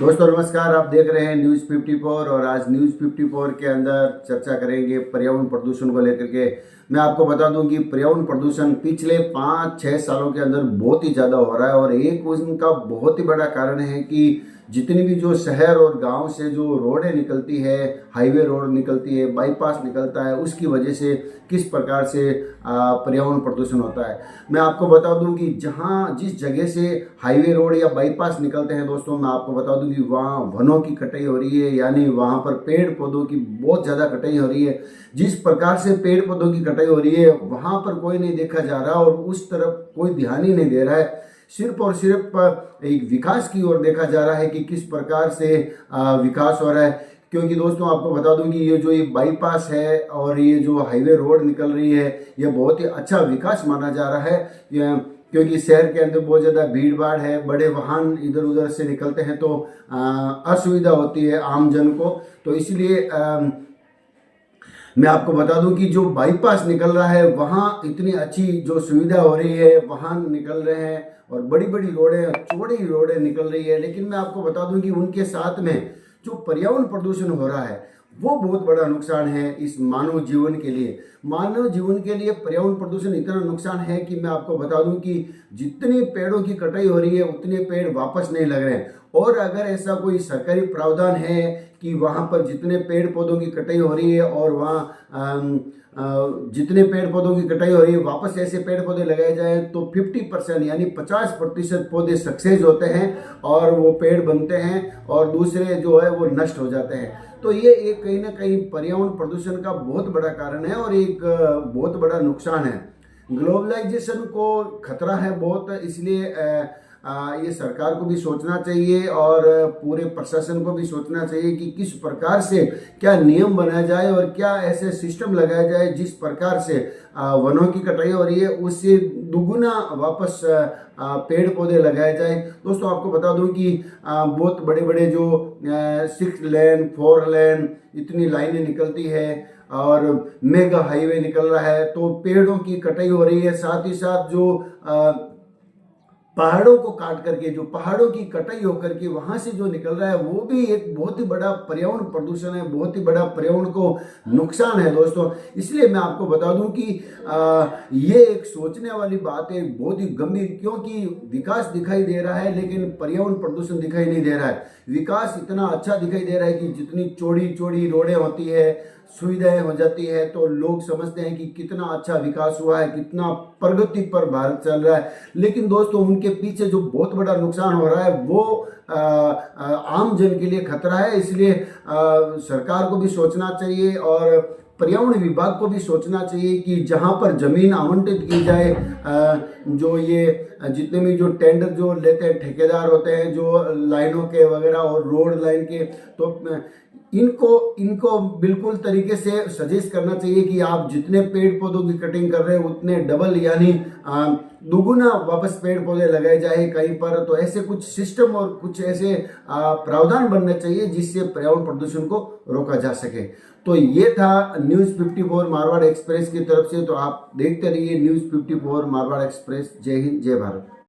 दोस्तों नमस्कार। आप देख रहे हैं न्यूज़ 54 और आज न्यूज़ 54 के अंदर चर्चा करेंगे पर्यावरण प्रदूषण को लेकर के। मैं आपको बता दूं कि पर्यावरण प्रदूषण पिछले 5-6 सालों के अंदर बहुत ही ज़्यादा हो रहा है और एक उनका बहुत ही बड़ा कारण है कि जितनी भी जो शहर और गांव से जो रोडें निकलती है, हाईवे रोड निकलती है, बाईपास निकलता है, उसकी वजह से किस प्रकार से पर्यावरण प्रदूषण होता है। मैं आपको बता दूं कि जिस जगह से हाईवे रोड या बाईपास निकलते हैं दोस्तों, मैं आपको बता दूं कि वहाँ वनों की कटाई हो रही है, यानी वहाँ पर पेड़ पौधों की बहुत ज़्यादा कटाई हो रही है। जिस प्रकार से पेड़ पौधों की कटाई हो रही है वहाँ पर कोई नहीं देखा जा रहा और उस तरफ कोई ध्यान ही नहीं दे रहा है। सिर्फ और सिर्फ एक विकास की ओर देखा जा रहा है कि किस प्रकार से विकास हो रहा है। क्योंकि दोस्तों आपको बता दूं कि ये बाईपास है और ये जो हाईवे रोड निकल रही है, ये बहुत ही अच्छा विकास माना जा रहा है। क्योंकि शहर के अंदर बहुत ज़्यादा भीड़ भाड़ है, बड़े वाहन इधर उधर से निकलते हैं तो असुविधा होती है आम जन को। तो इसलिए मैं आपको बता दूं कि जो बाईपास निकल रहा है वहाँ इतनी अच्छी जो सुविधा हो रही है, वाहन निकल रहे हैं और बड़ी बड़ी रोडें, चौड़ी रोडें निकल रही है। लेकिन मैं आपको बता दूं कि उनके साथ में जो पर्यावरण प्रदूषण हो रहा है वो बहुत बड़ा नुकसान है इस मानव जीवन के लिए। मानव जीवन के लिए पर्यावरण प्रदूषण इतना नुकसान है कि मैं आपको बता दूं कि जितनी पेड़ों की कटाई हो रही है उतने पेड़ वापस नहीं लग रहे हैं। और अगर ऐसा कोई सरकारी प्रावधान है कि वहाँ पर जितने पेड़ पौधों की कटाई हो रही है और वहाँ जितने पेड़ पौधों की कटाई हो रही है वापस ऐसे पेड़ पौधे लगाए जाए तो 50% यानी 50% पौधे सक्सेस होते हैं और वो पेड़ बनते हैं और दूसरे जो है वो नष्ट हो जाते हैं। तो ये एक कहीं ना कहीं पर्यावरण प्रदूषण का बहुत बड़ा कारण है और एक बहुत बड़ा नुकसान है। ग्लोबलाइजेशन को खतरा है बहुत, इसलिए ये सरकार को भी सोचना चाहिए और पूरे प्रशासन को भी सोचना चाहिए कि किस प्रकार से क्या नियम बनाया जाए और क्या ऐसे सिस्टम लगाया जाए जिस प्रकार से वनों की कटाई हो रही है उससे दुगुना वापस पेड़ पौधे लगाए जाए। दोस्तों आपको बता दूं कि बहुत बड़े बड़े जो 6 लेन 4 लेन इतनी लाइनें निकलती है और मेगा हाईवे निकल रहा है तो पेड़ों की कटाई हो रही है। साथ ही साथ जो पहाड़ों को काट करके जो पहाड़ों की कटाई होकर के वहां से जो निकल रहा है वो भी एक बहुत ही बड़ा पर्यावरण प्रदूषण है, बहुत ही बड़ा पर्यावरण को नुकसान है दोस्तों। इसलिए मैं आपको बता दूं कि ये एक सोचने वाली बात है, बहुत ही गंभीर, क्योंकि विकास दिखाई दे रहा है लेकिन पर्यावरण प्रदूषण दिखाई नहीं दे रहा है। विकास इतना अच्छा दिखाई दे रहा है कि जितनी चौड़ी चौड़ी रोडें होती है, सुविधाएं हो जाती है तो लोग समझते हैं कि कितना अच्छा विकास हुआ है, कितना प्रगति पर भारत चल रहा है। लेकिन दोस्तों उनके पीछे जो बहुत बड़ा नुकसान हो रहा है वो आम जन के लिए खतरा है। इसलिए सरकार को भी सोचना चाहिए और पर्यावरण विभाग को भी सोचना चाहिए कि जहां पर जमीन आवंटित की जाए, जो ये जितने भी जो टेंडर जो लेते हैं ठेकेदार होते हैं जो लाइनों के वगैरह और रोड लाइन के, तो इनको बिल्कुल तरीके से सजेस्ट करना चाहिए कि आप जितने पेड़ पौधों की कटिंग कर रहे हैं उतने डबल यानी दुगुना वापस पेड़ पौधे लगाए जाए कहीं पर। तो ऐसे कुछ सिस्टम और कुछ ऐसे प्रावधान बनने चाहिए जिससे पर्यावरण प्रदूषण को रोका जा सके। तो ये था न्यूज़ 54 मारवाड़ एक्सप्रेस की तरफ से। तो आप देखते रहिए न्यूज़ 54 मारवाड़ एक्सप्रेस। जय हिंद, जय भारत।